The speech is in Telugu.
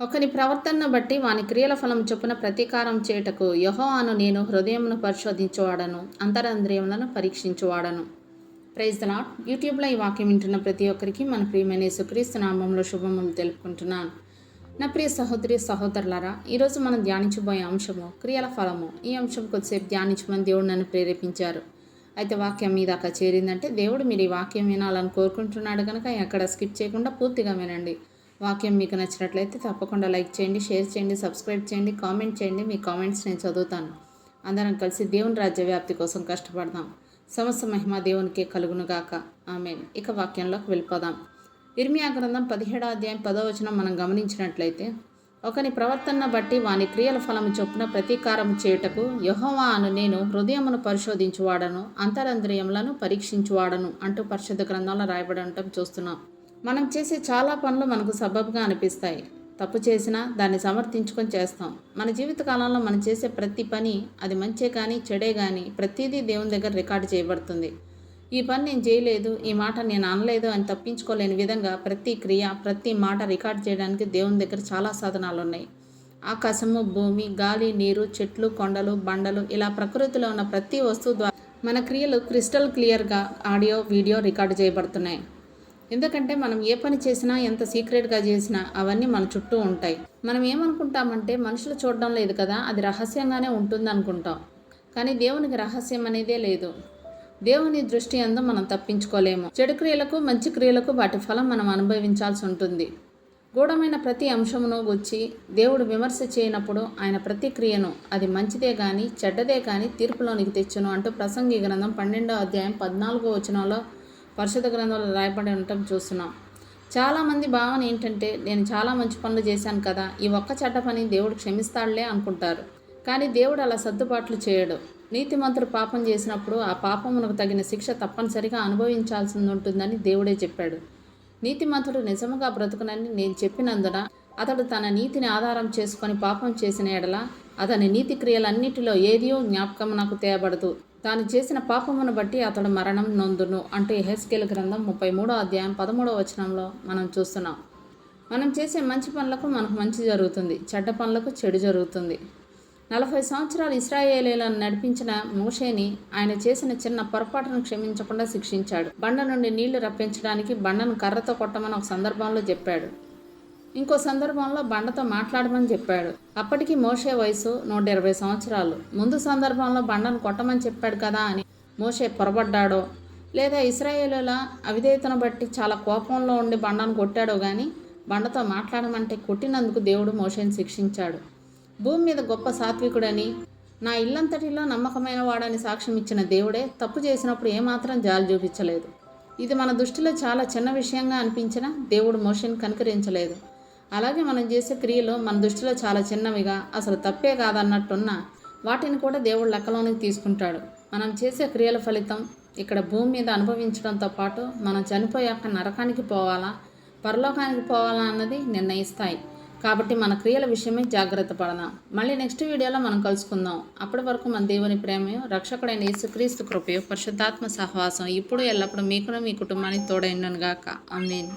ఒకని ప్రవర్తనను బట్టి వాని క్రియల ఫలం చొప్పున ప్రతీకారం చేయుటకు యెహోవాను నేను హృదయమును పరిశోధించువాడను, అంతరంద్రియములను పరీక్షించువాడను. Praise the lord. యూట్యూబ్లో ఈ వాక్యం వింటున్న ప్రతి ఒక్కరికి మన ప్రియమైన యేసుక్రీస్తు నామములో శుభములు తెలుపుకుంటున్నాను. నా ప్రియ సహోదరి సహోదరులారా, ఈరోజు మనం ధ్యానించబోయే అంశము క్రియల ఫలము. ఈ అంశం కొద్దిసేపు ధ్యానించమని దేవుడు నన్ను ప్రేరేపించారు. అయితే వాక్యం మీ దాకా చేరిందంటే దేవుడు మీరు ఈ వాక్యం వినాలని కోరుకుంటున్నాడు కనుక ఎక్కడ స్కిప్ చేయకుండా పూర్తిగా వినండి. వాక్యం మీకు నచ్చినట్లయితే తప్పకుండా లైక్ చేయండి, షేర్ చేయండి, సబ్స్క్రైబ్ చేయండి, కామెంట్ చేయండి. మీ కామెంట్స్ నేను చదువుతాను. అందరం కలిసి దేవుని రాజ్య వ్యాప్తి కోసం కష్టపడదాం. సమస్త మహిమ దేవునికే కలుగునుగాక. ఆమేన్. ఇక వాక్యంలోకి వెళ్ళిపోదాం. ఇర్మియా గ్రంథం 17వ అధ్యాయం 10వ వచనం మనం గమనించినట్లయితే, ఒకని ప్రవర్తనను బట్టి వాని క్రియల ఫలము చొప్పున ప్రతీకారం చేయుటకు యెహోవా అను నేను హృదయమును పరిశోధించువాడను, అంతరంద్రియములను పరీక్షించువాడను అంటూ పరిశుద్ధ గ్రంథంలో రాయబడి ఉండటం చూస్తున్నాం. మనం చేసే చాలా పనులు మనకు సబబుగా అనిపిస్తాయి. తప్పు చేసినా దాన్ని సమర్థించుకొని చేస్తాం. మన జీవితకాలంలో మనం చేసే ప్రతి పని, అది మంచే కానీ చెడే కానీ, ప్రతిదీ దేవుని దగ్గర రికార్డు చేయబడుతుంది. ఈ పని నేను చేయలేదు, ఈ మాట నేను అనలేదు అని తప్పించుకోలేని విధంగా ప్రతి క్రియ, ప్రతి మాట రికార్డు చేయడానికి దేవుని దగ్గర చాలా సాధనాలు ఉన్నాయి. ఆకాశము, భూమి, గాలి, నీరు, చెట్లు, కొండలు, బండలు, ఇలా ప్రకృతిలో ఉన్న ప్రతి వస్తువు ద్వారా మన క్రియలు క్రిస్టల్ క్లియర్గా ఆడియో, వీడియో రికార్డు చేయబడుతున్నాయి. ఎందుకంటే మనం ఏ పని చేసినా, ఎంత సీక్రెట్గా చేసినా అవన్నీ మన చుట్టూ ఉంటాయి. మనం ఏమనుకుంటామంటే మనుషులు చూడడం లేదు కదా, అది రహస్యంగానే ఉంటుంది అనుకుంటాం. కానీ దేవునికి రహస్యం అనేదే లేదు. దేవుని దృష్టి యందు మనం తప్పించుకోలేము. చెడు క్రియలకు, మంచి క్రియలకు వాటి ఫలం మనం అనుభవించాల్సి ఉంటుంది. గూఢమైన ప్రతి అంశమును గురించి దేవుడు విమర్శ చేయనప్పుడు ఆయన ప్రతి క్రియను, అది మంచిదే కానీ చెడ్డదే కానీ తీర్పులోనికి తెచ్చును అంటూ ప్రసంగి గ్రంథం 12వ అధ్యాయం 14వ వచనంలో పరిశుద్ధ గ్రంథంలో రాయబడి ఉండటం చూస్తున్నాం. చాలామంది భావన ఏంటంటే, నేను చాలా మంచి పనులు చేశాను కదా, ఈ ఒక్క చెడ్డ పని దేవుడు క్షమిస్తాడులే అనుకుంటారు. కానీ దేవుడు అలా సర్దుబాట్లు చేయడు. నీతిమంతుడు పాపం చేసినప్పుడు ఆ పాపమునకు తగిన శిక్ష తప్పనిసరిగా అనుభవించాల్సి ఉంటుందని దేవుడే చెప్పాడు. నీతిమంతుడు నిజముగా బ్రతుకునని నేను చెప్పినందున అతడు తన నీతిని ఆధారం చేసుకొని పాపం చేసిన ఎడల అతని నీతి క్రియలన్నిటిలో ఏదియో జ్ఞాపకమునకు తేబడదు. తాను చేసిన పాపమును బట్టి అతడు మరణం నొందును అంటూ యెహెజ్కేలు గ్రంథం 33వ అధ్యాయం 13వ వచనంలో మనం చూస్తున్నాం. మనం చేసే మంచి పనులకు మనకు మంచి జరుగుతుంది, చెడ్డ పనులకు చెడు జరుగుతుంది. 40 సంవత్సరాలు ఇశ్రాయేలీయులను నడిపించిన మోషేని ఆయన చేసిన చిన్న పొరపాటును క్షమించకుండా శిక్షించాడు. బండ నుండి నీళ్లు రప్పించడానికి బండను కర్రతో కొట్టమని ఒక సందర్భంలో చెప్పాడు. ఇంకో సందర్భంలో బండతో మాట్లాడమని చెప్పాడు. అప్పటికి మోషే వయసు 120 సంవత్సరాలు. ముందు సందర్భంలో బండను కొట్టమని చెప్పాడు కదా అని మోషే పొరబడ్డాడో, లేదా ఇశ్రాయేలుల అవిధేయతను బట్టి చాలా కోపంలో ఉండి బండను కొట్టాడో కానీ బండతో మాట్లాడమంటే కొట్టినందుకు దేవుడు మోషేని శిక్షించాడు. భూమి మీద గొప్ప సాత్వికుడని, నా ఇల్లంతటిలో నమ్మకమైన వాడని సాక్ష్యం ఇచ్చిన దేవుడే తప్పు చేసినప్పుడు ఏమాత్రం జాలి చూపించలేదు. ఇది మన దృష్టిలో చాలా చిన్న విషయంగా అనిపించినా దేవుడు మోషేని కనికరించలేదు. అలాగే మనం చేసే క్రియలు మన దృష్టిలో చాలా చిన్నవిగా, అసలు తప్పే కాదన్నట్టున్నా వాటిని కూడా దేవుడు లెక్కలోనికి తీసుకుంటాడు. మనం చేసే క్రియల ఫలితం ఇక్కడ భూమి మీద అనుభవించడంతో పాటు మనం చనిపోయాక నరకానికి పోవాలా, పరలోకానికి పోవాలా అన్నది నిర్ణయిస్తాయి. కాబట్టి మన క్రియల విషయమే జాగ్రత్త పడదాం. మళ్ళీ నెక్స్ట్ వీడియోలో మనం కలుసుకుందాం. అప్పటి వరకు మన దేవుని ప్రేమయో, రక్షకుడైన యేసుక్రీస్తు కృపయో, పరిశుద్ధాత్మ సహవాసం ఇప్పుడు ఎల్లప్పుడూ మీకును మీ కుటుంబానికి తోడైండును గాక. ఆమేన్.